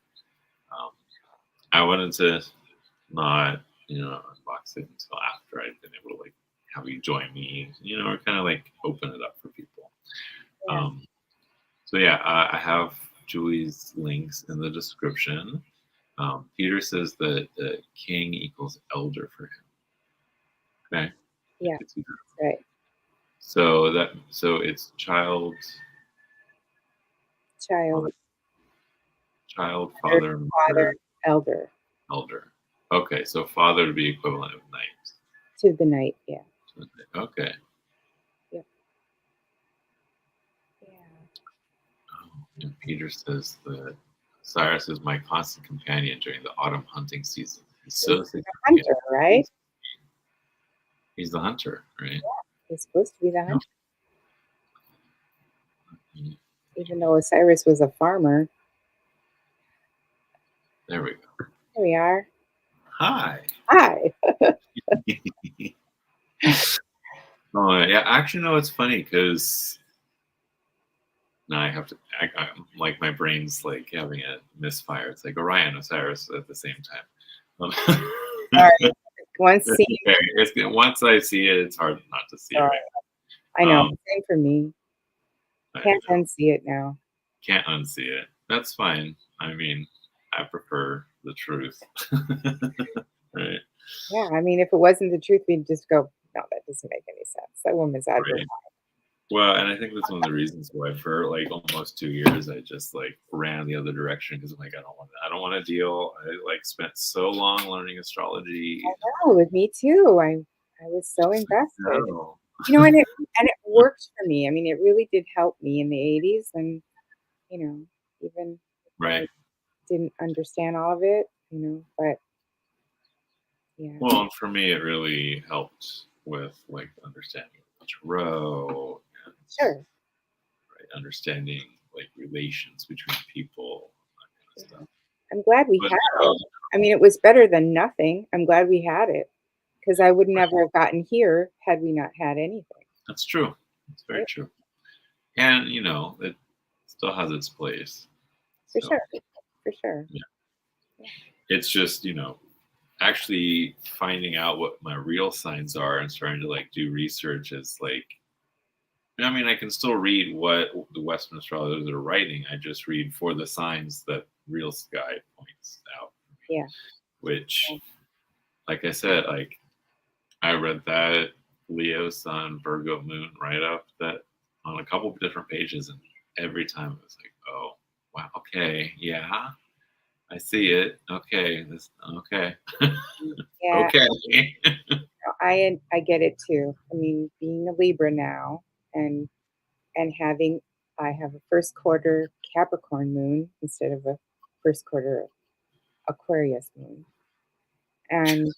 A: I wanted to not, unbox it until after I've been able to like have you join me, or kind of like open it up for people.
B: Yeah.
A: Um, so yeah, I have Julie's links in the description. Peter says that king equals elder for him. Okay. I
B: Yeah.
A: could see that.
B: That's right.
A: So it's child,
B: Child,
A: father, child,
B: mother,
A: father,
B: father,
A: mother,
B: elder.
A: elder. Okay, so father would be equivalent of knight.
B: To the night. Yeah.
A: Okay.
B: Yeah. Yeah.
A: And Peter says that Cyrus is my constant companion during the autumn hunting season. He's
B: He's
A: so
B: the
A: significant.
B: hunter, right?
A: He's the hunter, right?
B: He's supposed to be the hunter,
A: Mhm.
B: even though Osiris was a farmer.
A: There we go.
B: Here we are.
A: Hi.
B: Hi.
A: Oh yeah, actually, no, it's funny because now I have to. Like my brain's like having a misfire. It's like Orion, Osiris at the same time.
B: Sorry. Once
A: It's
B: seen,
A: okay. Once I see it, it's hard not to see it.
B: sorry.
A: Right?
B: I know.
A: Um,
B: Same for me.
A: I
B: Can't
A: know.
B: unsee it now.
A: Can't unsee it. That's fine. I mean, I prefer the truth. Right.
B: Yeah. I mean, if it wasn't the truth, we'd just go, no, that doesn't make any sense. That woman's out of her
A: Right.
B: mind.
A: Well, and I think that's one of the reasons why for like almost 2 years I just like ran the other direction because I'm like I don't want to deal. I like spent so long learning astrology.
B: Oh, with me too. I was so invested.
A: No.
B: And it worked for me. I mean, it really did help me in the 80s, and even when I
A: Right.
B: didn't understand all of it, but yeah.
A: Well, and for me, it really helped with like understanding the tarot and
B: Sure.
A: right, understanding like relations between people, that kind of
B: Yeah.
A: stuff.
B: I'm glad we
A: But
B: had
A: now,
B: it. I mean, it was better than nothing. I'm glad we had it because I would
A: right,
B: never have gotten here had we not had anything,
A: that's true. It's very
B: right?
A: true. And it still has its place.
B: For
A: So
B: sure. For sure.
A: yeah,
B: Yeah.
A: it's just actually finding out what my real signs are and starting to like do research is like I mean, I can still read what the Western astrologers are writing. I just read for the signs that Real Sky points out,
B: Yeah.
A: which, like I said, like I read that Leo Sun Virgo Moon write up that on a couple of different pages, and every time it was like, oh wow, okay, yeah, I see it. Okay, this okay,
B: Yeah.
A: okay.
B: I get it too. I mean, being a Libra now and having I have a first quarter Capricorn moon instead of a first quarter Aquarius moon. And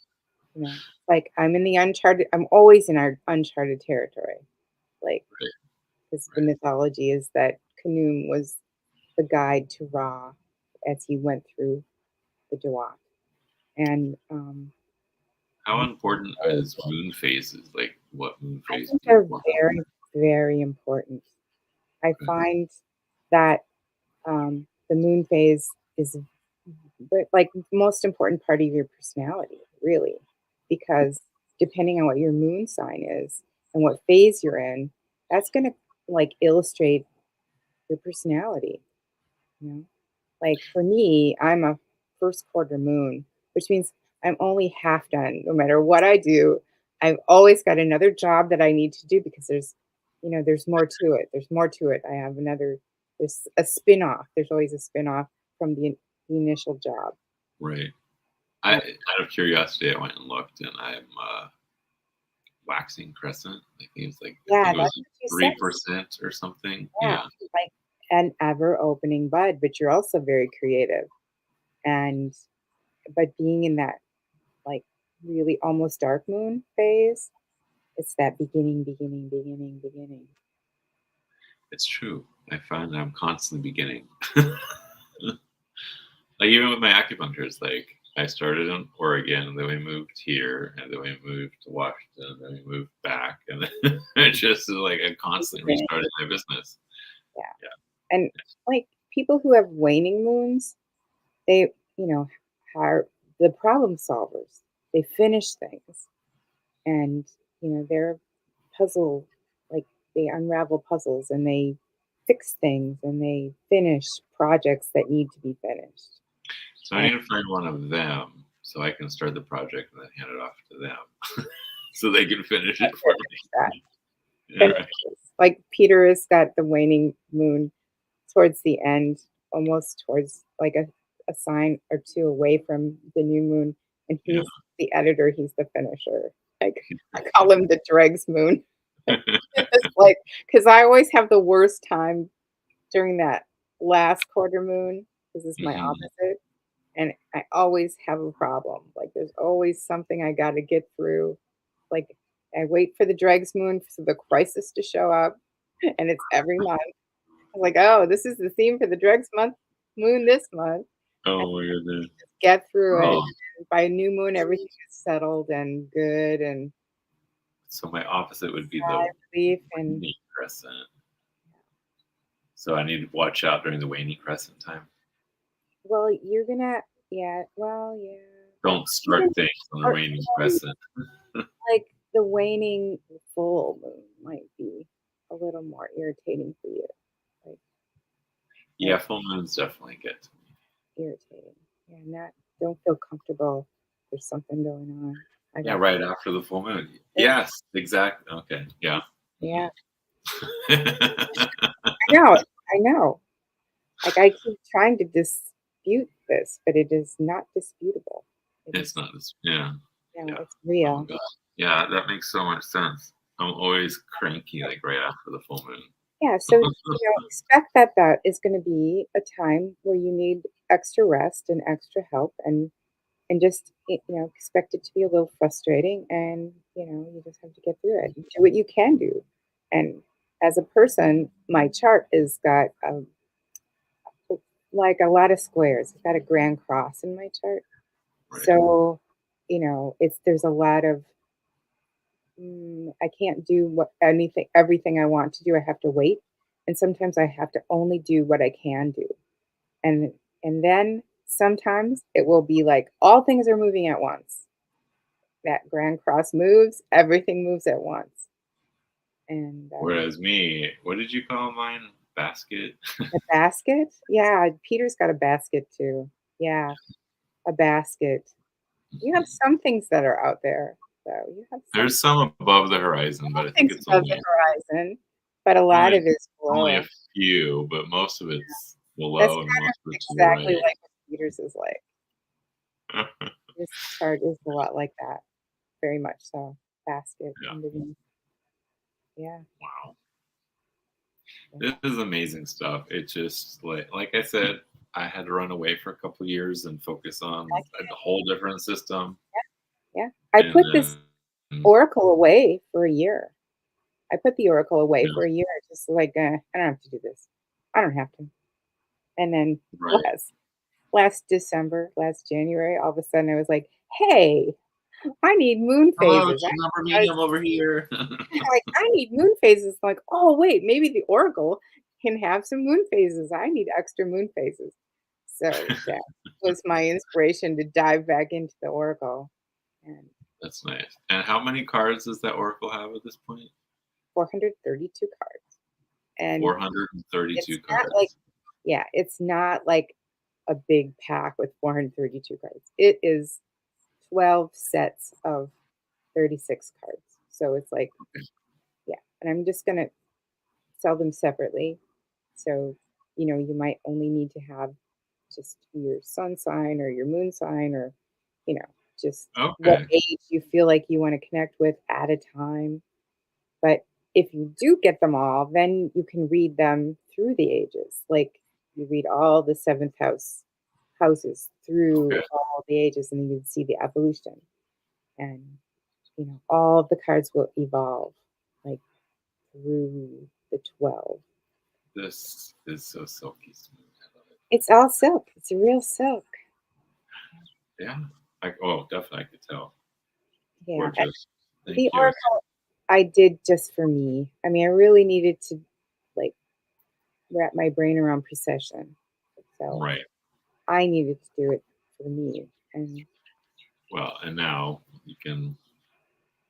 B: like I'm always in our uncharted territory. Like
A: Right,
B: because the
A: right.
B: mythology is that Khnum was the guide to Ra as he went through the Duat. And
A: How important is moon phases? Like, what moon
B: I
A: phase
B: think
A: do you
B: they're
A: want?
B: very, very important. I
A: Okay.
B: find that the moon phase is like the most important part of your personality, really, because depending on what your moon sign is and what phase you're in, that's going to like illustrate your personality. You know, like for me, I'm a first quarter moon, which means I'm only half done. No matter what I do, I've always got another job that I need to do because there's more to it. There's more to it. There's a spin off. There's always a spin off from the initial job.
A: Right.
B: Uh,
A: Out of curiosity, I went and looked, and I'm waxing crescent. I
B: yeah,
A: think it
B: that's
A: was
B: what you said.
A: 3% or something.
B: Yeah,
A: Yeah.
B: like an ever opening bud, but you're also very creative. And but being in that like really almost dark moon phase, it's that beginning, beginning, beginning, beginning.
A: It's true. I find that I'm constantly beginning. Like even with my acupuncture, it's like I started in Oregon, and then we moved here, and then we moved to Washington, and then we moved back, and then it just is like I'm constantly
B: Beginning.
A: restarting my business.
B: Yeah.
A: Yeah.
B: And like people who have waning moons, they, are the problem solvers. They finish things, and they're puzzle like they unravel puzzles and they fix things and they finish projects that need to be finished.
A: So I
B: And
A: need to find one of them so I can start the project and then hand it off to them so they can finish it for
B: that
A: me. Yeah, right.
B: finishes. Like Peter has got the waning moon towards the end, almost towards like a sign or two away from the new moon, and
A: Yeah.
B: he's the editor, he's the finisher. Like I call him the dregs moon. It's like because I always have the worst time during that last quarter moon because it's my
A: Mhm.
B: opposite, and I always have a problem. Like there's always something I got to get through. Like I wait for the dregs moon for the crisis to show up, and it's every month. I'm like, oh, this is the theme for the dregs month moon this month. I
A: Oh my goodness.
B: just get through it.
A: Oh,
B: And by new moon, everything is settled and good and
A: so my opposite would be
B: sigh
A: the
B: of relief. And
A: waning crescent. So I need to watch out during the waning crescent time.
B: well, you're gonna, yeah, well, yeah, but
A: Don't start
B: even
A: things on the
B: or
A: waning
B: even,
A: crescent.
B: like the waning full moon might be a little more irritating for you. Like,
A: Yeah,
B: like
A: full moons definitely get to me.
B: irritating. Yeah, not don't feel comfortable. There's something going on. I
A: Yeah,
B: got
A: right after the full moon.
B: yeah,
A: Yes, exactly. Okay, yeah.
B: yeah.
A: Mhm.
B: I know. I know. Like I keep trying to dispute this, but it is not disputable. It
A: It's
B: is
A: not this. Yeah, yeah.
B: it's
A: Oh
B: real.
A: god. Yeah, that makes so much sense. I'm always cranky like right after the full moon.
B: Yeah, so expect that that is going to be a time where you need extra rest and extra help, and just expect it to be a little frustrating, and you just have to get through it. Do what you can do, and as a person, my chart has got like a lot of squares. I've got a grand cross in my chart.
A: Right.
B: So, it's there's a lot of I can't do everything I want to do. I have to wait, and sometimes I have to only do what I can do, and then sometimes it will be like all things are moving at once. That grand cross moves, everything moves at once, and
A: Whereas me, what did you call mine? Basket?
B: the basket, yeah, Peter's got a basket too. Yeah, a basket. You have
A: Mhm.
B: some things that are out there, so you have
A: There's some above the horizon, but I think
B: things
A: it's
B: above the horizon, but a lot
A: only
B: of it's
A: only a
B: below.
A: few, but most of
B: Yeah.
A: it's
B: That's
A: below and
B: kind
A: most
B: of
A: of it's to the
B: exactly
A: right.
B: like what Peter's is like. This chart is a lot like that, very much so. Basket
A: Yeah.
B: underneath. Yeah,
A: Wow. This
B: yeah,
A: is amazing stuff. It just like I said, I had to run away for a couple years and focus on a whole different system,
B: yeah. I
A: and
B: put this
A: then
B: oracle away for a year. I put the oracle away
A: yeah,
B: for a year, just like, I don't have to do this. I don't have to. And then
A: right.
B: last December, last January, all of a sudden I was like, hey, I need moon
A: Hello,
B: phases. I
A: Lamborghini,
B: was
A: I'm over here.
B: like, I need moon phases. Like, oh wait, maybe the oracle can have some moon phases. I need extra moon phases. So that was my inspiration to dive back into the oracle. And
A: That's nice. And how many cards does that oracle have at this point?
B: 432 cards. And it's
A: 432
B: not like,
A: cards.
B: yeah, it's not like a big pack with 432 cards. It is 12 sets of 36 cards. So it's like, yeah. And I'm just gonna sell them separately. So, you might only need to have just your sun sign or your moon sign or, you know, just what
A: Okay.
B: age you feel like you want to connect with at a time. But if you do get them all, then you can read them through the ages. Like you read all the seventh houses through
A: Okay.
B: all the ages, and then you see the evolution. And all of the cards will evolve like through the 12.
A: This is so silky smooth. I love it.
B: It's all silk. It's real silk.
A: Yeah. Oh, definitely I could tell.
B: Yeah. And
A: Gorgeous.
B: the
A: Thank you.
B: oracle I did just for me. I mean, I really needed to like wrap my brain around precession. So
A: Right.
B: I needed to do it for me. And
A: Well, and now you can.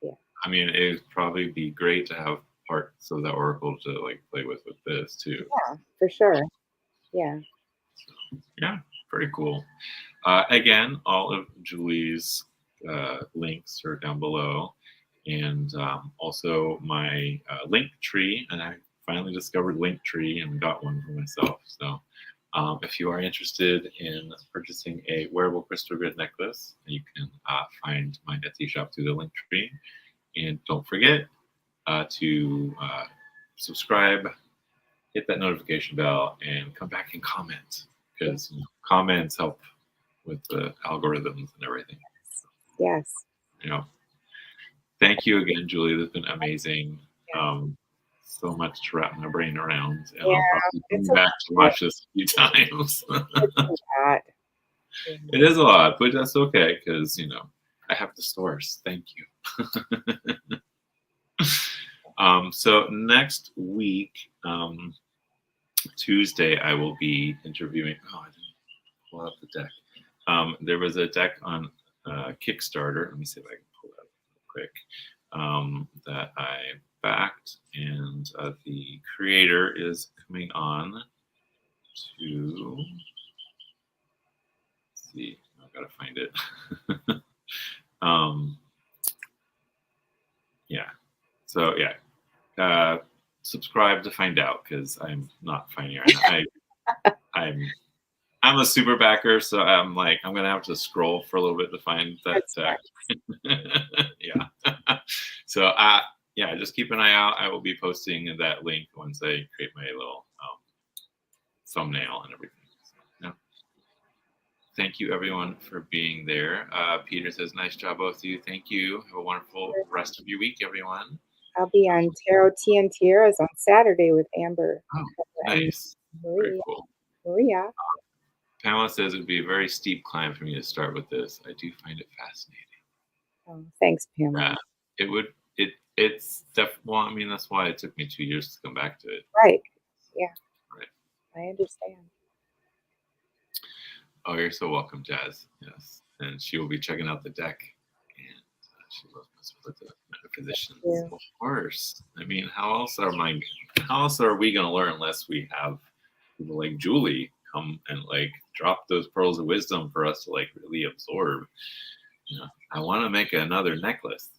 B: Yeah.
A: I mean, it'd probably be great to have parts of the oracle to like play with this too.
B: Yeah, for sure. Yeah.
A: So, yeah, pretty cool. Again, all of Julie's links are down below, and also my LinkTree. And I finally discovered LinkTree and got one for myself. So, if you are interested in purchasing a wearable crystal grid necklace, you can find my Etsy shop through the LinkTree. And don't forget to subscribe, hit that notification bell, and come back and comment, because comments help with the algorithms and everything.
B: Yes.
A: You know, thank you again, Julie. This has been amazing.
B: Yes.
A: So much to wrap my brain around, and
B: Yeah,
A: I'll probably come
B: it's
A: back to watch this a few times.
B: it's a lot. Yeah.
A: It is a lot, but that's okay because I have the source. Thank you. So next week, Tuesday, I will be interviewing. Oh, I didn't pull out the deck. There was a deck on Kickstarter. Let me see if I can pull that up real quick. That I backed, and the creator is coming on to. Let's see, I've got to find it. Yeah. So yeah, subscribe to find out because I'm not finding it right now. I'm a super backer, so I'm gonna have to scroll for a little bit to find that deck. Yeah. So yeah, just keep an eye out. I will be posting that link once I create my little thumbnail and everything. So, yeah. Thank you everyone for being there. Peter says, nice job, both of you. Thank you. Have a wonderful rest of your week, everyone.
B: I'll be on Tarot Tea and Tiaras on Saturday with Amber.
A: Oh, nice. Very cool.
B: Maria.
A: Pamela says it would be a very steep climb for me to start with this. I do find it fascinating.
B: Oh, thanks, Pamela.
A: It would. It's well. I mean, that's why it took me 2 years to come back to it.
B: Right. Yeah.
A: Right.
B: I understand.
A: Oh, you're so welcome, Jazz. Yes, and she will be checking out the deck, and she loves with the metaphysicians.
B: Yeah.
A: Of course. I mean, how else are we going to learn unless we have people like Julie come and drop those pearls of wisdom for us to really absorb? I want to make another necklace.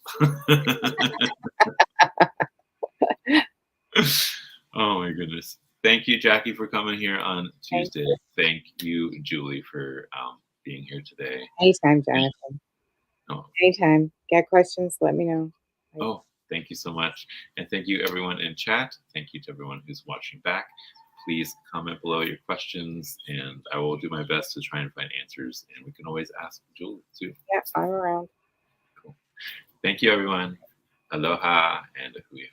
A: Oh my goodness. Thank you, Jackie, for coming here on Tuesday. Thank you, Julie, for being here today.
B: Anytime, Jonathan.
A: Oh.
B: Anytime. Got questions, let me know.
A: Oh, thank you so much. And thank you, everyone in chat. Thank you to everyone who's watching back. Please comment below your questions, and I will do my best to try and find answers. And we can always ask Julie, too.
B: Yeah, I'm around.
A: Cool. Thank you, everyone. Aloha and ahuyo.